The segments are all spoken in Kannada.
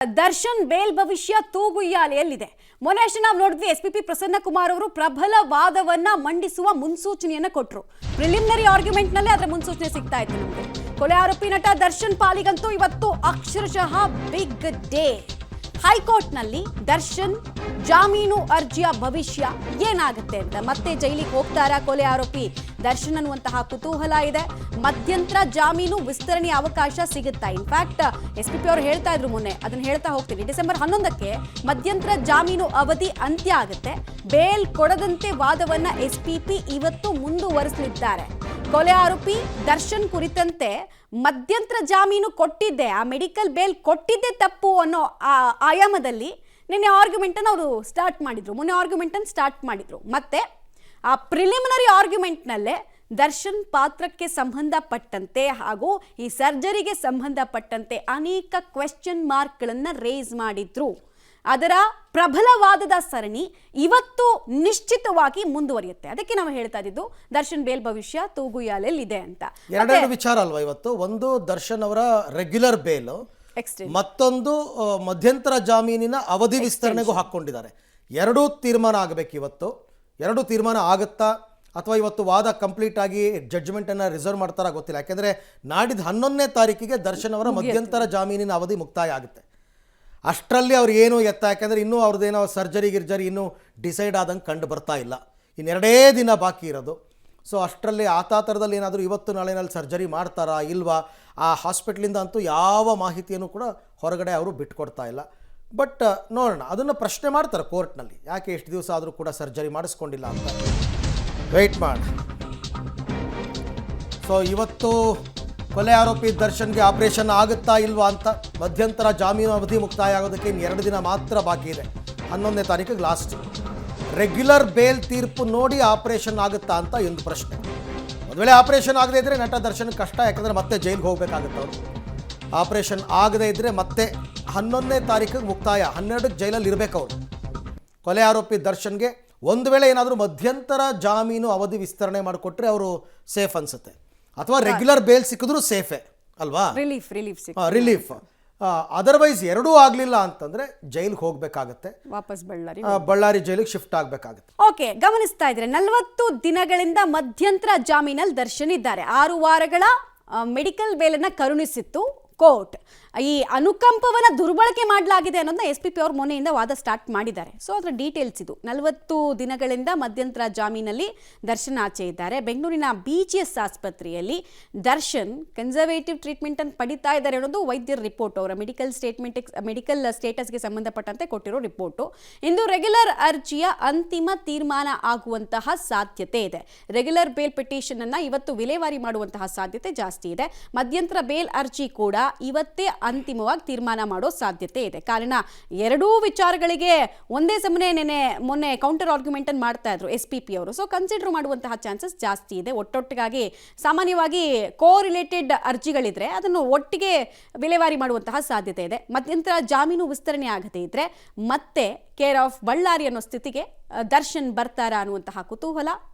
ದರ್ಶನ್ ಬೇಲ್ ಭವಿಷ್ಯ ತೂಗುಯ್ಯಾಲೆಯಲ್ಲಿದೆ. ಮೊನ್ನೆ ಅಷ್ಟೇ ನಾವು ನೋಡಿದ್ವಿ ಎಸ್ಪಿಪಿ ಪ್ರಸನ್ನ ಕುಮಾರ್ ಅವರು ಪ್ರಬಲ ವಾದವನ್ನ ಮಂಡಿಸುವ ಮುನ್ಸೂಚನೆಯನ್ನ ಕೊಟ್ಟರು. ಪ್ರಿಲಿಮಿನರಿ ಆರ್ಗ್ಯುಮೆಂಟ್ ನಲ್ಲಿ ಅದರ ಮುನ್ಸೂಚನೆ ಸಿಗ್ತಾ ಇತ್ತು ನಮಗೆ. ಕೊಲೆ ಆರೋಪಿ ನಟ ದರ್ಶನ್ ಪಾಲಿಗಂತೂ ಇವತ್ತು ಅಕ್ಷರಶಃ ಬಿಗ್ ಡೇ. ಹೈಕೋರ್ಟ್ ನಲ್ಲಿ ದರ್ಶನ್ ಜಾಮೀನು ಅರ್ಜಿಯ ಭವಿಷ್ಯ ಏನಾಗುತ್ತೆ ಅಂತ, ಮತ್ತೆ ಜೈಲಿಗೆ ಹೋಗ್ತಾರಾ ಕೊಲೆ ಆರೋಪಿ ದರ್ಶನ್ ಅನ್ನುವಂತಹ ಕುತೂಹಲ ಇದೆ. ಮಧ್ಯಂತರ ಜಾಮೀನು ವಿಸ್ತರಣೆಯ ಅವಕಾಶ ಸಿಗುತ್ತಾ? ಇನ್ಫ್ಯಾಕ್ಟ್ ಎಸ್ಪಿಪಿ ಅವರು ಹೇಳ್ತಾ ಇದ್ರು ಮೊನ್ನೆ, ಅದನ್ನ ಹೇಳ್ತಾ ಹೋಗ್ತೀನಿ. ಡಿಸೆಂಬರ್ 11ಕ್ಕೆ ಮಧ್ಯಂತರ ಜಾಮೀನು ಅವಧಿ ಅಂತ್ಯ ಆಗುತ್ತೆ. ಬೇಲ್ ಕೊಡದಂತೆ ವಾದವನ್ನ ಎಸ್ಪಿಪಿ ಇವತ್ತು ಮುಂದುವರಿಸಲಿದ್ದಾರೆ. ಕೊಲೆ ಆರೋಪಿ ದರ್ಶನ್ ಕುರಿತಂತೆ ಮಧ್ಯಂತರ ಜಾಮೀನು ಕೊಟ್ಟಿದ್ದೆ, ಆ ಮೆಡಿಕಲ್ ಬೇಲ್ ಕೊಟ್ಟಿದ್ದೆ ತಪ್ಪು ಅನ್ನೋ ಆಯಾಮದಲ್ಲಿ ನಿನ್ನೆ ಆರ್ಗ್ಯುಮೆಂಟ್ ಅನ್ನು ಅವರು ಸ್ಟಾರ್ಟ್ ಮಾಡಿದ್ರು. ಮೊನ್ನೆ ಆರ್ಗ್ಯುಮೆಂಟ್ ಅನ್ನು ಸ್ಟಾರ್ಟ್ ಮಾಡಿದ್ರು. ಮತ್ತೆ ಆ ಪ್ರಿಲಿಮಿನರಿ ಆರ್ಗ್ಯುಮೆಂಟ್ ನಲ್ಲೇ ದರ್ಶನ್ ಪಾತ್ರಕ್ಕೆ ಸಂಬಂಧಪಟ್ಟಂತೆ ಹಾಗೂ ಈ ಸರ್ಜರಿಗೆ ಸಂಬಂಧಪಟ್ಟಂತೆ ಅನೇಕ ಕ್ವೆಶ್ಚನ್ ಮಾರ್ಕ್ಗಳನ್ನ ರೇಸ್ ಮಾಡಿದ್ರು. ಅದರ ಪ್ರಬಲವಾದದ ಸರಣಿ ಇವತ್ತು ನಿಶ್ಚಿತವಾಗಿ ಮುಂದುವರಿಯುತ್ತೆ. ಅದಕ್ಕೆ ನಾವು ಹೇಳ್ತಾ ಇದ್ದು ದರ್ಶನ್ ಬೇಲ್ ಭವಿಷ್ಯ ತೂಗುಯ್ಯಾಲೆಯಲ್ಲಿ ಇದೆ ಅಂತ. ಎರಡೆರಡು ವಿಚಾರ ಅಲ್ವಾ ಇವತ್ತು? ಒಂದು ದರ್ಶನ್ ಅವರ ರೆಗ್ಯುಲರ್ ಬೇಲ್, ಮತ್ತೊಂದು ಮಧ್ಯಂತರ ಜಾಮೀನಿನ ಅವಧಿ ವಿಸ್ತರಣೆಗೂ ಹಾಕೊಂಡಿದ್ದಾರೆ. ಎರಡೂ ತೀರ್ಮಾನ ಆಗಬೇಕು ಇವತ್ತು. ಎರಡು ತೀರ್ಮಾನ ಆಗುತ್ತಾ ಅಥವಾ ಇವತ್ತು ವಾದ ಕಂಪ್ಲೀಟ್ ಆಗಿ ಜಡ್ಜ್ಮೆಂಟನ್ನು ರಿಸರ್ವ್ ಮಾಡ್ತಾರಾ ಗೊತ್ತಿಲ್ಲ. ಯಾಕೆಂದರೆ ನಾಡಿದ್ದು 11ನೇ ತಾರೀಕಿಗೆ ದರ್ಶನ್ ಅವರ ಮಧ್ಯಂತರ ಜಾಮೀನಿನ ಅವಧಿ ಮುಕ್ತಾಯ ಆಗುತ್ತೆ. ಅಷ್ಟರಲ್ಲಿ ಅವ್ರು ಏನು ಎತ್ತ, ಯಾಕೆಂದರೆ ಇನ್ನೂ ಅವ್ರದ್ದೇನೋ ಸರ್ಜರಿ ಇನ್ನೂ ಡಿಸೈಡ್ ಆದಂಗೆ ಕಂಡು ಬರ್ತಾ ಇಲ್ಲ. ಇನ್ನೆರಡೇ ದಿನ ಬಾಕಿ ಇರೋದು. ಸೊ ಅಷ್ಟರಲ್ಲಿ ಥರದಲ್ಲಿ ಏನಾದರೂ ಇವತ್ತು ನಾಳೆನಲ್ಲಿ ಸರ್ಜರಿ ಮಾಡ್ತಾರಾ ಇಲ್ವಾ, ಆ ಹಾಸ್ಪಿಟ್ಲಿಂದ ಅಂತೂ ಯಾವ ಮಾಹಿತಿಯನ್ನು ಕೂಡ ಹೊರಗಡೆ ಅವರು ಬಿಟ್ಕೊಡ್ತಾ ಇಲ್ಲ. ಬಟ್ ನೋಡೋಣ, ಅದನ್ನು ಪ್ರಶ್ನೆ ಮಾಡ್ತಾರೆ ಕೋರ್ಟ್ನಲ್ಲಿ, ಯಾಕೆ ಎಷ್ಟು ದಿವಸ ಆದರೂ ಕೂಡ ಸರ್ಜರಿ ಮಾಡಿಸ್ಕೊಂಡಿಲ್ಲ ಅಂತ. ವೆಯ್ಟ್ ಮಾಡಿ. ಸೊ ಇವತ್ತು ಕೊಲೆ ಆರೋಪಿ ದರ್ಶನ್ಗೆ ಆಪರೇಷನ್ ಆಗುತ್ತಾ ಇಲ್ವಾ ಅಂತ, ಮಧ್ಯಂತರ ಜಾಮೀನು ಅವಧಿ ಮುಕ್ತಾಯ ಆಗೋದಕ್ಕೆ ಇನ್ನು 2 ದಿನ ಮಾತ್ರ ಬಾಕಿ ಇದೆ. 11ನೇ ತಾರೀಕಿಗೆ ಲಾಸ್ಟ್. ರೆಗ್ಯುಲರ್ ಬೇಲ್ ತೀರ್ಪು ನೋಡಿ ಆಪರೇಷನ್ ಆಗುತ್ತಾ ಅಂತ ಒಂದು ಪ್ರಶ್ನೆ. ಒಂದು ವೇಳೆ ಆಪರೇಷನ್ ಆಗದೇ ಇದ್ದರೆ ನಟ ದರ್ಶನ್ ಕಷ್ಟ, ಯಾಕಂದರೆ ಮತ್ತೆ ಜೈಲಿಗೆ ಹೋಗಬೇಕಾಗುತ್ತೆ ಅವರು. ಆಪರೇಷನ್ ಆಗದೇ ಇದ್ದರೆ ಮತ್ತೆ 11ನೇ ತಾರೀಕಿಗೆ ಮುಕ್ತಾಯ, 12ಕ್ಕೆ ಜೈಲಲ್ಲಿ ಇರಬೇಕು ಅವರು. ಕೊಲೆ ಆರೋಪಿ ದರ್ಶನ್ಗೆ ಒಂದು ವೇಳೆ ಏನಾದರೂ ಮಧ್ಯಂತರ ಜಾಮೀನು ಅವಧಿ ವಿಸ್ತರಣೆ ಮಾಡಿಕೊಟ್ರೆ ಅವರು ಸೇಫ್ ಅನಿಸುತ್ತೆ, ಅಥವಾ ರೆಗ್ಯುಲರ್ ಬೇಲ್ ಸಿಕ್ಕಿದ್ರು ಸೇಫೇ ಅಲ್ವಾ, ರಿಲೀಫ್. ಅದರ್ವೈಸ್ ಎರಡೂ ಆಗಲಿಲ್ಲ ಅಂತಂದ್ರೆ ಜೈಲಿಗೆ ಹೋಗಬೇಕಾಗತ್ತೆ, ವಾಪಸ್ ಬಳ್ಳಾರಿ ಜೈಲಿಗೆ ಶಿಫ್ಟ್ ಆಗಬೇಕಾಗುತ್ತೆ. ಓಕೆ, ಗಮನಿಸ್ತಾ ಇದ್ರೆ 40 ದಿನಗಳಿಂದ ಮಧ್ಯಂತರ ಜಾಮೀನಲ್ಲಿ ದರ್ಶನ್ ಇದ್ದಾರೆ. 6 ವಾರಗಳ ಮೆಡಿಕಲ್ ಬೇಲನ್ನ ಕರುಣಿಸಿತ್ತು ಕೋರ್ಟ್. ಈ ಅನುಕಂಪವನ್ನ ದುರ್ಬಳಕೆ ಮಾಡಲಾಗಿದೆ ಅನ್ನೋದನ್ನ ಎಸ್ಪಿಪಿ ಅವರು ಮೊನ್ನೆಯಿಂದ ವಾದ ಸ್ಟಾರ್ಟ್ ಮಾಡಿದ್ದಾರೆ. ಸೊ ಅದರ ಡೀಟೇಲ್ಸ್ ಇದು. 40 ದಿನಗಳಿಂದ ಮಧ್ಯಂತರ ಜಾಮೀನಲ್ಲಿ ದರ್ಶನ್ ಆಚೆ ಇದ್ದಾರೆ. ಬೆಂಗಳೂರಿನ BGS ಆಸ್ಪತ್ರೆಯಲ್ಲಿ ದರ್ಶನ್ ಕನ್ಸರ್ವೇಟಿವ್ ಟ್ರೀಟ್ಮೆಂಟ್ ಅನ್ನು ಪಡಿತಾ ಇದ್ದಾರೆ ಅನ್ನೋದು ವೈದ್ಯರ ರಿಪೋರ್ಟ್. ಅವರ ಮೆಡಿಕಲ್ ಸ್ಟೇಟಸ್ಗೆ ಸಂಬಂಧಪಟ್ಟಂತೆ ಕೊಟ್ಟಿರೋ ರಿಪೋರ್ಟು. ಇಂದು ರೆಗ್ಯುಲರ್ ಅರ್ಜಿಯ ಅಂತಿಮ ತೀರ್ಮಾನ ಆಗುವಂತಹ ಸಾಧ್ಯತೆ ಇದೆ. ರೆಗ್ಯುಲರ್ ಬೇಲ್ ಪಿಟಿಷನ್ ಅನ್ನ ಇವತ್ತು ವಿಲೇವಾರಿ ಮಾಡುವಂತಹ ಸಾಧ್ಯತೆ ಜಾಸ್ತಿ ಇದೆ. ಮಧ್ಯಂತರ ಬೇಲ್ ಅರ್ಜಿ ಕೂಡ ಇವತ್ತೇ ಅಂತಿಮವಾಗಿ ತೀರ್ಮಾನ ಮಾಡೋ ಸಾಧ್ಯತೆ ಇದೆ. ಕಾರಣ ಎರಡೂ ವಿಚಾರಗಳಿಗೆ ಒಂದೇ ಸಮನೆ ಮೊನ್ನೆ ಕೌಂಟರ್ ಆರ್ಗ್ಯುಮೆಂಟ್ ಅನ್ನು ಮಾಡ್ತಾ ಇದ್ರು ಎಸ್ಪಿಪಿ ಅವರು. ಸೊ ಕನ್ಸಿಡರ್ ಮಾಡುವಂತಹ ಚಾನ್ಸಸ್ ಜಾಸ್ತಿ ಇದೆ. ಒಟ್ಟೊಟ್ಟಿಗಾಗಿ ಸಾಮಾನ್ಯವಾಗಿ ಕೋರಿಲೇಟೆಡ್ ಅರ್ಜಿಗಳಿದ್ರೆ ಅದನ್ನು ಒಟ್ಟಿಗೆ ವಿಲೇವಾರಿ ಮಾಡುವಂತಹ ಸಾಧ್ಯತೆ ಇದೆ. ಮಧ್ಯಂತರ ಜಾಮೀನು ವಿಸ್ತರಣೆ ಆಗದೇ ಇದ್ರೆ ಮತ್ತೆ ಕೇರ್ ಆಫ್ ಬಳ್ಳಾರಿ ಅನ್ನೋ ಸ್ಥಿತಿಗೆ ದರ್ಶನ್ ಬರ್ತಾರಾ ಅನ್ನುವಂತಹ ಕುತೂಹಲ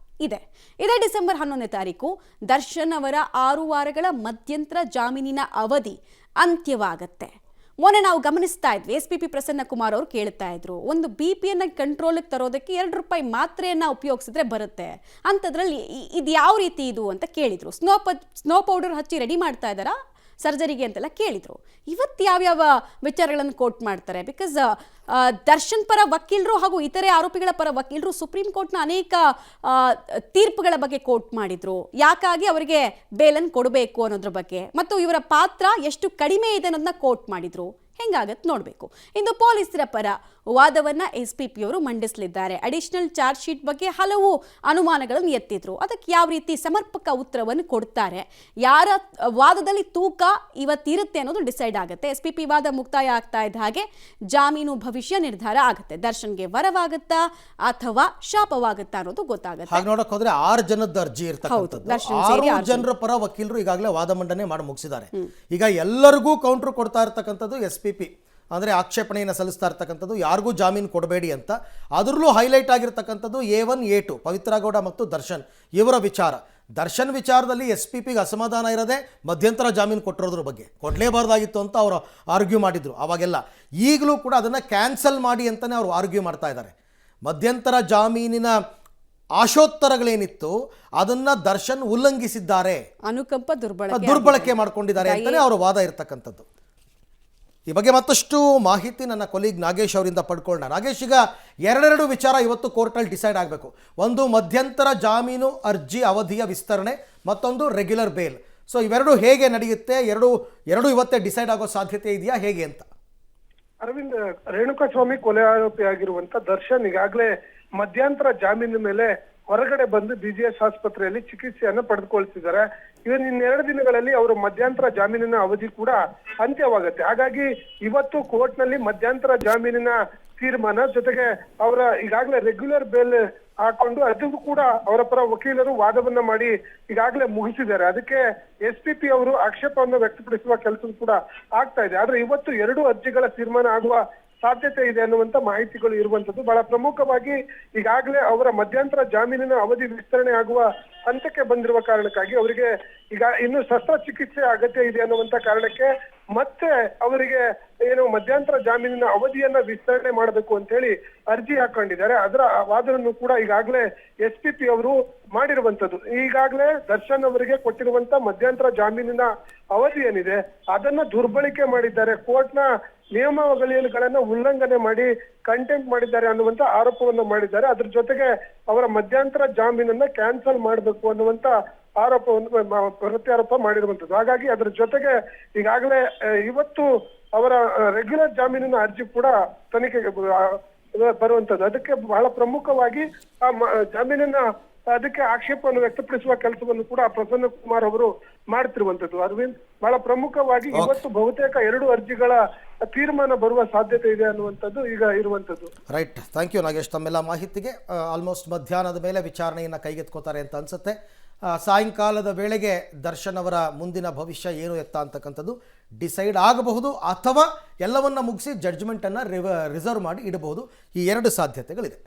ಇದೆ. ಇದೇ ಡಿಸೆಂಬರ್ 11ನೇ ತಾರೀಕು ದರ್ಶನ್ ಅವರ 6 ವಾರಗಳ ಮಧ್ಯಂತರ ಜಾಮೀನಿನ ಅವಧಿ ಅಂತ್ಯವಾಗತ್ತೆ. ಮೊನ್ನೆ ನಾವು ಗಮನಿಸ್ತಾ ಇದ್ವಿ, ಎಸ್ಪಿಪಿ ಪ್ರಸನ್ನ ಕುಮಾರ್ ಅವರು ಕೇಳ್ತಾ ಇದ್ರು, ಒಂದು BPಯನ್ನು ಕಂಟ್ರೋಲಿಗೆ ತರೋದಕ್ಕೆ ₹2 ಮಾತ್ರೆಯನ್ನ ಉಪಯೋಗಿಸಿದ್ರೆ ಬರುತ್ತೆ ಅಂಥದ್ರಲ್ಲಿ ಇದು ಯಾವ ರೀತಿ ಇದು ಅಂತ ಕೇಳಿದ್ರು. ಸ್ನೋ ಪೌಡರ್ ಹಚ್ಚಿ ರೆಡಿ ಮಾಡ್ತಾ ಇದ್ದಾರಾ ಸರ್ಜರಿಗೆ ಅಂತೆಲ್ಲ ಕೇಳಿದ್ರು. ಇವತ್ತು ಯಾವ್ಯಾವ ವಿಚಾರಗಳನ್ನು ಕೋರ್ಟ್ ಮಾಡ್ತಾರೆ? ಬಿಕಾಸ್ ದರ್ಶನ್ ಪರ ವಕೀಲರು ಹಾಗೂ ಇತರೆ ಆರೋಪಿಗಳ ಪರ ವಕೀಲರು ಸುಪ್ರೀಂ ಕೋರ್ಟ್ನ ಅನೇಕ ತೀರ್ಪುಗಳ ಬಗ್ಗೆ ಕೋರ್ಟ್ ಮಾಡಿದ್ರು. ಯಾಕಾಗಿ ಅವರಿಗೆ ಬೇಲನ್ನು ಕೊಡಬೇಕು ಅನ್ನೋದ್ರ ಬಗ್ಗೆ, ಮತ್ತು ಇವರ ಪಾತ್ರ ಎಷ್ಟು ಕಡಿಮೆ ಇದೆ ಅನ್ನೋದನ್ನ ಕೋರ್ಟ್ ಮಾಡಿದ್ರು. ಹೆಂಗಾಗತ್ತೆ ನೋಡಬೇಕು. ಇಂದು ಪೊಲೀಸರ ಪರ ವಾದವನ್ನ ಎಸ್ಪಿಪಿ ಅವರು ಮಂಡಿಸಲಿದ್ದಾರೆ. ಅಡಿಷನಲ್ ಚಾರ್ಜ್ ಶೀಟ್ ಬಗ್ಗೆ ಹಲವು ಅನುಮಾನಗಳನ್ನು ಎತ್ತಿದ್ರು. ಅದಕ್ಕೆ ಯಾವ ರೀತಿ ಸಮರ್ಪಕ ಉತ್ತರವನ್ನು ಕೊಡ್ತಾರೆ, ಯಾರ ವಾದದಲ್ಲಿ ತೂಕ ಇವತ್ತಿರುತ್ತೆ ಅನ್ನೋದು ಡಿಸೈಡ್ ಆಗುತ್ತೆ. ಎಸ್ಪಿಪಿ ವಾದ ಮುಕ್ತಾಯ ಆಗ್ತಾ ಇದ್ದ ಹಾಗೆ ಜಾಮೀನು ಭವಿಷ್ಯ ನಿರ್ಧಾರ ಆಗುತ್ತೆ. ದರ್ಶನ್ಗೆ ವರವಾಗುತ್ತಾ ಅಥವಾ ಶಾಪವಾಗುತ್ತಾ ಅನ್ನೋದು ಗೊತ್ತಾಗುತ್ತೆ. ಹಾಗೆ ನೋಡಕ್ ಹೋದ್ರೆ 6 ಜನದ ಅರ್ಜಿ ಇರ್ತಕ್ಕಂಥದ್ದು. 6 ಜನರ ಪರ ವಕೀಲರು ಈಗಾಗಲೇ ವಾದ ಮಂಡನೆ ಮಾಡಿ ಮುಗಿಸಿದ್ದಾರೆ. ಈಗ ಎಲ್ಲರಿಗೂ ಕೌಂಟರ್ ಕೊಡ್ತಾ ಇರ್ತಕ್ಕಂಥದ್ದು ಎಸ್ಪಿಪಿ, ಅಂದರೆ ಆಕ್ಷೇಪಣೆಯನ್ನು ಸಲ್ಲಿಸ್ತಾ ಇರ್ತಕ್ಕಂಥದ್ದು ಯಾರಿಗೂ ಜಾಮೀನು ಕೊಡಬೇಡಿ ಅಂತ. ಅದರಲ್ಲೂ ಹೈಲೈಟ್ ಆಗಿರ್ತಕ್ಕಂಥದ್ದು A1 A2 ಪವಿತ್ರ ಗೌಡ ಮತ್ತು ದರ್ಶನ್ ಇವರ ವಿಚಾರ. ದರ್ಶನ್ ವಿಚಾರದಲ್ಲಿ SPPಗೆ ಅಸಮಾಧಾನ ಇರೋದೇ ಮಧ್ಯಂತರ ಜಾಮೀನು ಕೊಟ್ಟಿರೋದ್ರ ಬಗ್ಗೆ, ಕೊಡಲೇಬಾರ್ದಾಗಿತ್ತು ಅಂತ ಅವರು ಆರ್ಗ್ಯೂ ಮಾಡಿದರು ಆವಾಗೆಲ್ಲ. ಈಗಲೂ ಕೂಡ ಅದನ್ನು ಕ್ಯಾನ್ಸಲ್ ಮಾಡಿ ಅಂತಲೇ ಅವರು ಆರ್ಗ್ಯೂ ಮಾಡ್ತಾ ಇದ್ದಾರೆ. ಮಧ್ಯಂತರ ಜಾಮೀನಿನ ಆಶೋತ್ತರಗಳೇನಿತ್ತು ಅದನ್ನು ದರ್ಶನ್ ಉಲ್ಲಂಘಿಸಿದ್ದಾರೆ, ಅನುಕಂಪ ದುರ್ಬಳಕೆ ಮಾಡ್ಕೊಂಡಿದ್ದಾರೆ ಅಂತಲೇ ಅವರ ವಾದ ಇರ್ತಕ್ಕಂಥದ್ದು. ಈ ಬಗ್ಗೆ ಮತ್ತಷ್ಟು ಮಾಹಿತಿ ನನ್ನ ಕೊಲೀಗ್ ನಾಗೇಶ್ ಅವರಿಂದ ಪಡ್ಕೊಳ್ಳೋಣ. ನಾಗೇಶ್, ಈಗ ಎರಡೆರಡು ವಿಚಾರ ಇವತ್ತು ಕೋರ್ಟಲ್ಲಿ ಡಿಸೈಡ್ ಆಗಬೇಕು. ಒಂದು ಮಧ್ಯಂತರ ಜಾಮೀನು ಅರ್ಜಿ ಅವಧಿಯ ವಿಸ್ತರಣೆ, ಮತ್ತೊಂದು ರೆಗ್ಯುಲರ್ ಬೇಲ್. ಸೊ ಇವೆರಡು ಹೇಗೆ ನಡೆಯುತ್ತೆ? ಎರಡು ಇವತ್ತೇ ಡಿಸೈಡ್ ಆಗೋ ಸಾಧ್ಯತೆ ಇದೆಯಾ, ಹೇಗೆ ಅಂತ? ಅರವಿಂದ್, ರೇಣುಕಾಸ್ವಾಮಿ ಕೊಲೆ ಆರೋಪಿಯಾಗಿರುವಂತ ದರ್ಶನ್ ಈಗಾಗಲೇ ಮಧ್ಯಂತರ ಜಾಮೀನು ಮೇಲೆ ಹೊರಗಡೆ ಬಂದು BGS ಆಸ್ಪತ್ರೆಯಲ್ಲಿ ಚಿಕಿತ್ಸೆಯನ್ನು ಪಡೆದುಕೊಳ್ತಿದ್ದಾರೆ. ಇನ್ನೆರಡು ದಿನಗಳಲ್ಲಿ ಅವರ ಮಧ್ಯಂತರ ಜಾಮೀನಿನ ಅವಧಿ ಕೂಡ ಅಂತ್ಯವಾಗುತ್ತೆ. ಹಾಗಾಗಿ ಇವತ್ತು ಕೋರ್ಟ್ ನಲ್ಲಿ ಮಧ್ಯಂತರ ಜಾಮೀನಿನ ತೀರ್ಮಾನ ಜೊತೆಗೆ ಅವರ ಈಗಾಗಲೇ ರೆಗ್ಯುಲರ್ ಬೇಲ್ ಹಾಕೊಂಡು ಅದು ಕೂಡ ಅವರ ಪರ ವಕೀಲರು ವಾದವನ್ನ ಮಾಡಿ ಈಗಾಗಲೇ ಮುಗಿಸಿದ್ದಾರೆ. ಅದಕ್ಕೆ SPP ಅವರು ಆಕ್ಷೇಪವನ್ನು ವ್ಯಕ್ತಪಡಿಸುವ ಕೆಲಸ ಕೂಡ ಆಗ್ತಾ ಇದೆ. ಆದ್ರೆ ಇವತ್ತು ಎರಡು ಅರ್ಜಿಗಳ ತೀರ್ಮಾನ ಆಗುವ ಸಾಧ್ಯತೆ ಇದೆ ಅನ್ನುವಂತ ಮಾಹಿತಿಗಳು ಇರುವಂತದ್ದು. ಬಹಳ ಪ್ರಮುಖವಾಗಿ ಈಗಾಗಲೇ ಅವರ ಮಧ್ಯಂತರ ಜಾಮೀನಿನ ಅವಧಿ ವಿಸ್ತರಣೆ ಆಗುವ ಹಂತಕ್ಕೆ ಬಂದಿರುವ ಕಾರಣಕ್ಕಾಗಿ ಅವರಿಗೆ ಈಗ ಇನ್ನು ಶಸ್ತ್ರಚಿಕಿತ್ಸೆ ಅಗತ್ಯ ಇದೆ ಅನ್ನುವಂತ ಕಾರಣಕ್ಕೆ ಮತ್ತೆ ಅವರಿಗೆ ಏನು ಮಧ್ಯಂತರ ಜಾಮೀನಿನ ಅವಧಿಯನ್ನ ವಿಸ್ತರಣೆ ಮಾಡಬೇಕು ಅಂತ ಹೇಳಿ ಅರ್ಜಿ ಹಾಕೊಂಡಿದ್ದಾರೆ. ಅದರ ವಾದವನ್ನು ಕೂಡ ಈಗಾಗಲೇ SPP ಅವರು ಮಾಡಿರುವಂತದ್ದು. ಈಗಾಗಲೇ ದರ್ಶನ್ ಅವರಿಗೆ ಕೊಟ್ಟಿರುವಂತ ಮಧ್ಯಂತರ ಜಾಮೀನಿನ ಅವಧಿ ಏನಿದೆ ಅದನ್ನ ದುರ್ಬಳಕೆ ಮಾಡಿದ್ದಾರೆ, ಕೋರ್ಟ್ನ ನಿಯಮಾವಳಿಗಳನ್ನ ಉಲ್ಲಂಘನೆ ಮಾಡಿ ಕಂಟೆಂಪ್ಟ್ ಮಾಡಿದ್ದಾರೆ ಅನ್ನುವಂತ ಆರೋಪವನ್ನು ಮಾಡಿದ್ದಾರೆ. ಅದ್ರ ಜೊತೆಗೆ ಅವರ ಮಧ್ಯಂತರ ಜಾಮೀನನ್ನ ಕ್ಯಾನ್ಸಲ್ ಮಾಡಬೇಕು ಅನ್ನುವಂತ ಆರೋಪವನ್ನು ಪ್ರತ್ಯಾರೋಪ ಮಾಡಿರುವಂತದ್ದು. ಹಾಗಾಗಿ ಅದ್ರ ಜೊತೆಗೆ ಈಗಾಗಲೇ ಇವತ್ತು ಅವರ ರೆಗ್ಯುಲರ್ ಜಾಮೀನಿನ ಅರ್ಜಿ ಕೂಡ ತನಿಖೆಗೆ ಬರುವಂತದ್ದು. ಅದಕ್ಕೆ ಬಹಳ ಪ್ರಮುಖವಾಗಿ ಆ ಜಾಮೀನಿನ ಅದಕ್ಕೆ ಆಕ್ಷೇಪವನ್ನು ವ್ಯಕ್ತಪಡಿಸುವ ಕೆಲಸವನ್ನು ಕೂಡ ಪ್ರಸನ್ನ ಕುಮಾರ್ ಅವರು ಮಾಡ್ತಿರುವಂತದ್ದು. ಅರವಿಂದ್, ಬಹಳ ಪ್ರಮುಖವಾಗಿ ಇವತ್ತು ಬಹುತೇಕ ಎರಡು ಅರ್ಜಿಗಳ ತೀರ್ಮಾನ ಬರುವ ಸಾಧ್ಯತೆ ಇದೆ ಅನ್ನುವಂಥದ್ದು ಈಗ ಇರುವಂತದ್ದು. ರೈಟ್, ಥ್ಯಾಂಕ್ ಯು ನಾಗೇಶ್ ತಮ್ಮೆಲ್ಲ ಮಾಹಿತಿಗೆ. ಆಲ್ಮೋಸ್ಟ್ ಮಧ್ಯಾಹ್ನದ ಮೇಲೆ ವಿಚಾರಣೆಯನ್ನು ಕೈಗೆತ್ಕೋತಾರೆ ಅಂತ ಅನ್ಸುತ್ತೆ. ಸಾಯಂಕಾಲದ ವೇಳೆಗೆ ದರ್ಶನ್ ಅವರ ಮುಂದಿನ ಭವಿಷ್ಯ ಏನು ಎತ್ತ ಅಂತಕ್ಕಂಥದ್ದು ಡಿಸೈಡ್ ಆಗಬಹುದು, ಅಥವಾ ಎಲ್ಲವನ್ನ ಮುಗಿಸಿ ಜಡ್ಜ್ಮೆಂಟನ್ನು ರಿಸರ್ವ್ ಮಾಡಿ ಇಡಬಹುದು. ಈ ಎರಡು ಸಾಧ್ಯತೆಗಳಿದೆ.